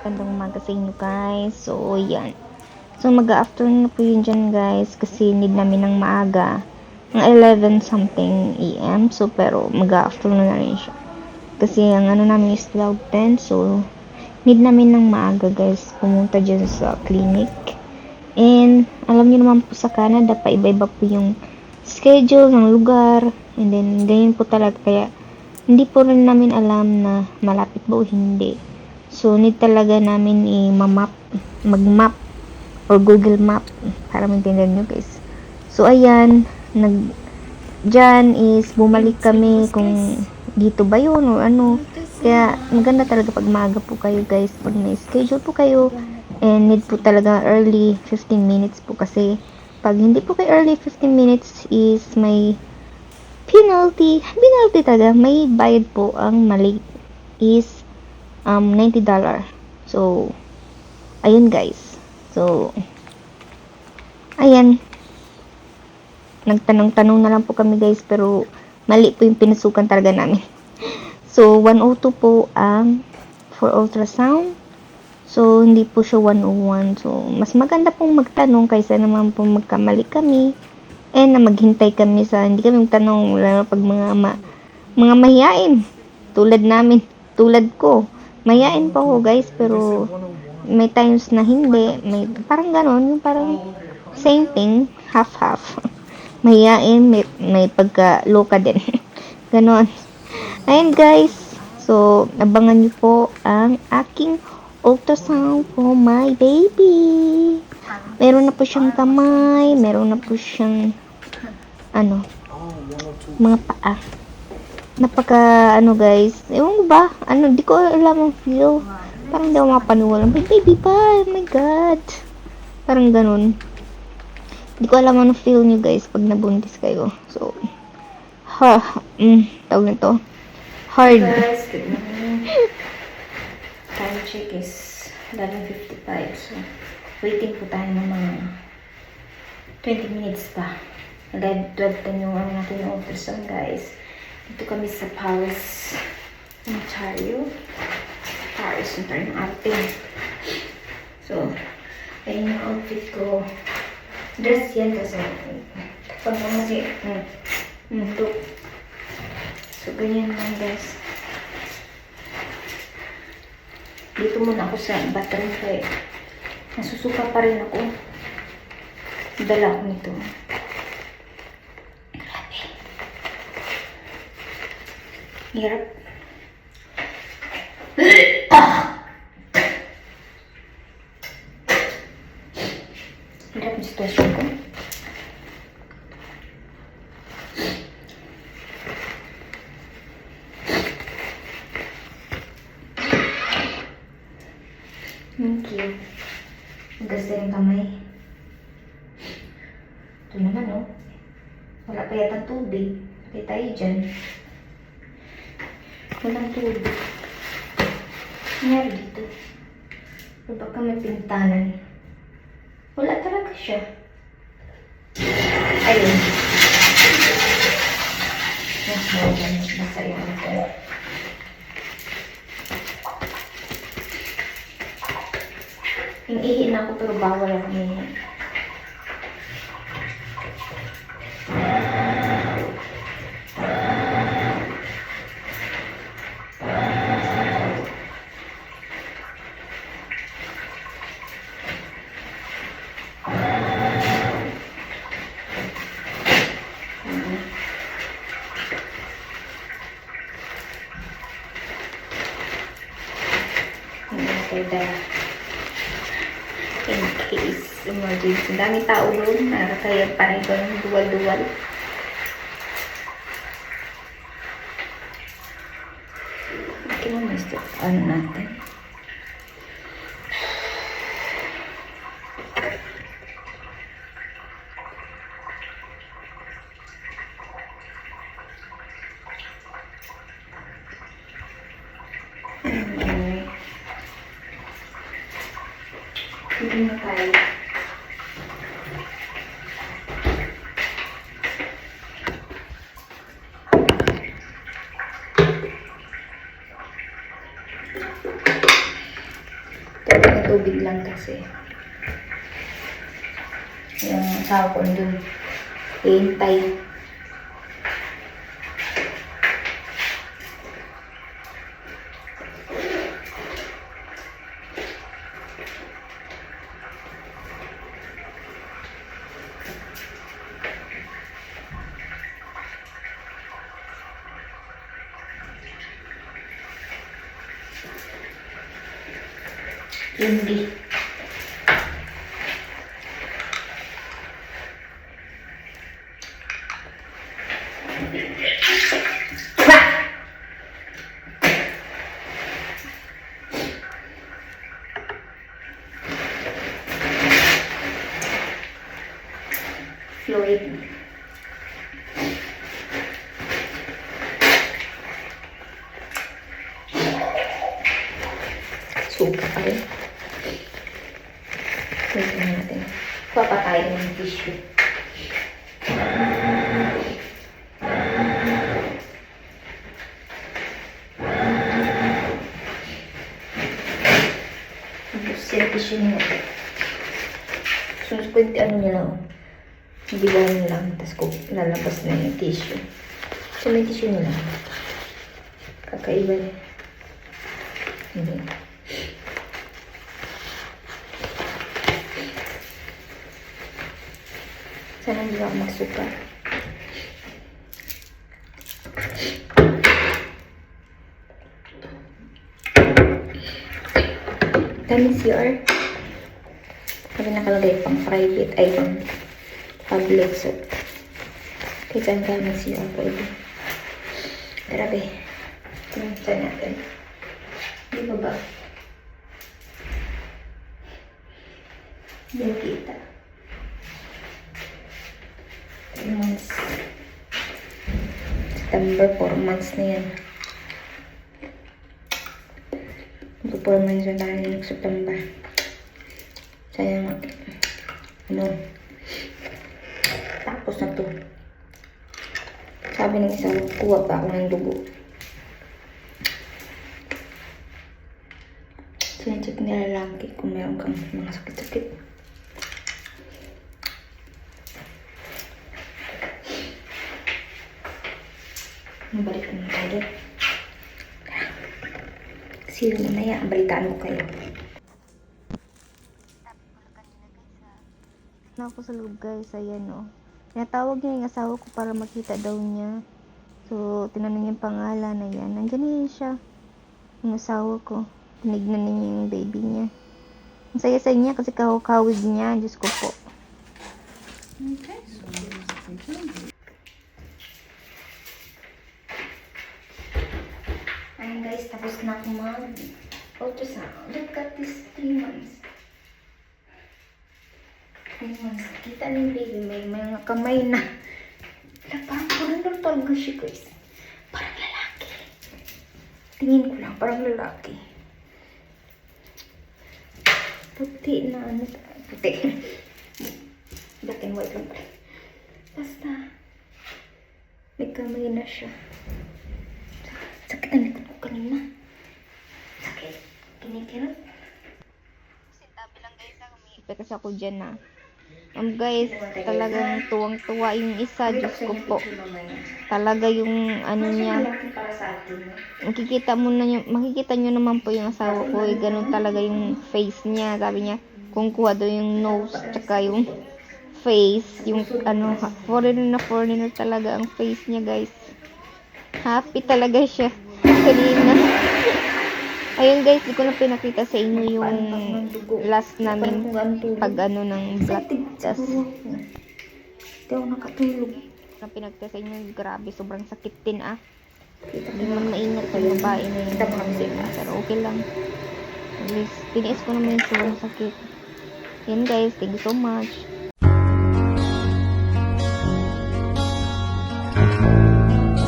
magandang umaga sa inyo guys. So, yan. So, mag-afternoon na po yun dyan guys. Kasi need namin ng maaga. Ng 11 something AM. So, pero mag-afternoon na rin siya. Kasi ang ano namin is 12:10. So, need namin ng maaga guys. Pumunta dyan sa clinic. And, alam niyo naman po sa Canada, pa iba-iba po yung schedule ng lugar. And then, ganyan po talaga. Kaya, hindi po rin namin alam na malapit ba o hindi. So, need talaga namin mag-map or Google Map para maintindihan nyo guys. So, ayan, dyan is bumalik kami kung dito ba yun o ano. Kaya, maganda talaga pag maaga po kayo guys. Pag may schedule po kayo, and need po talaga early 15 minutes po kasi pag hindi po kayo early 15 minutes is may penalty talaga, may bayad po. Ang mali is $90. So, ayun guys. So, ayan. Nagtanong-tanong na lang po kami guys, pero mali po yung pinasukan talaga namin. So, 102 po ang for ultrasound. So, hindi po siya 101. So, mas maganda pong magtanong kaysa naman po magkamali kami. And na maghintay kami sa, hindi kami magtanong, lalo pag mga mahiyain. Tulad namin, tulad ko. Mahiyain pa ako guys, pero may times na hindi. May, parang ganon, yung parang same thing, half-half. Mahiyain, may pagka-loka din. Ganon. Ayun guys, so, abangan niyo po ang aking ultrasound for my baby. Meron na po siyang kamay, meron na po siyang mga paa. Napaka guys, ewan ko ba, di ko alam ang feel. Parang di ako mapaniwala. My baby pa, oh my god. Parang ganun. Di ko alam ang feel nyo guys pag nabuntis kayo. So, tawag nito. Hard. Guys, good morning. Time check is 11:55. So, waiting po tayo ng mga 20 minutes pa. 12:10 yung natin yung ultrasound guys. Dito kami sa Paris, Ontario. Paris, Ontario ng ating. So, ayun yung outfit ko. Dress yan kasi pag kasi look. So, ganyan lang guys. Dito muna ako sa bathroom kaya nasusuka pa rin ako. Dala ko nito. Grabe. Hirap. Hirap yung sitwasyon ko. Thank you. Magas din yung kamay. Ito naman, oh. Wala pa yata tubig. Patay tayo dyan. Walang tubig. Nangyari dito. O baka may pintanan. Wala talaga siya. Ayun. Nasa yun ito. Ihi na ako pero bawal ako ihi. In case emergency. Ang dami tao doon. Kaya parang ito ng duwal-duwal. Okay lang, Mr. Ano natin? Hindi na tayo. May tubig lang kasi. Yung asawa ko dun. Hintay. Hindi. Fluid. Suka pa rin. Tignan natin. Papatay ng tissue. Yung tissue niya. So, ano niya lang. Bigayan lang. Tapos lalabas na yung tissue. So, may tissue niya lang. Kakaiba niya. Hindi. Sana hindi ako magsuka. Dami CR. Sabi nakalagay pang private, ay pang public. So, kahit saan dami CR pwede. Grabe. Tingnan natin. Di ba ba? Hindi kita. 3 months. September, 4 months na yan. Ito 4 months na tayo ng September. Sayang, ano, tapos na to. Sabi ng isa, kuha pa ako ng dugo. Sinecheck nila lagi kung meron kang mga sakit-sakit. Balik na tayo. Kasi mamaya, balitaan ko kayo. Na ako sa loob guys, ayan o. Tinatawag niya yung asawa ko para makita daw niya. So, tinanong niya yung pangalan na yan. Nandiyan na yun siya. Yung asawa ko. Tinignan niya yung baby niya. Ang saya-saya niya kasi kawig niya. Diyos ko po. Okay, so ayun guys, tapos na ako mag-ultrasound. Look at this 3 months. 3 months. Kita ni baby, may mga kamay na. Parang talaga siya guys. Parang lalaki. Tingin ko lang, parang lalaki. Puti na ano. Puti. Black and white lang pala. Basta. May kamay na siya. Sakit ang likod ko kanina. Sakit. Kinikirot. Sintabi lang guys ako. May kasi ako dyan na. Guys, talagang tuwang-tuwa yung isa. Diyos ko po. Talaga yung ano niya. Makikita nyo naman po yung asawa ko. Ganun talaga yung face niya. Sabi niya, kung kuha daw yung nose, tsaka yung face. Yung ano, foreigner talaga ang face niya guys. Happy talaga siya. Kanina. Ayun guys, di ko na pinakita sa inyo yung last namin pag ano ng blood test. Hindi ako nakatulog. Na pinakita sa inyo, grabe, sobrang sakit din ah. Hindi man maingat yung babae na yun. Pero okay lang. At least, tiniis ko naman yung sobrang sakit. Yan guys, thank you so much.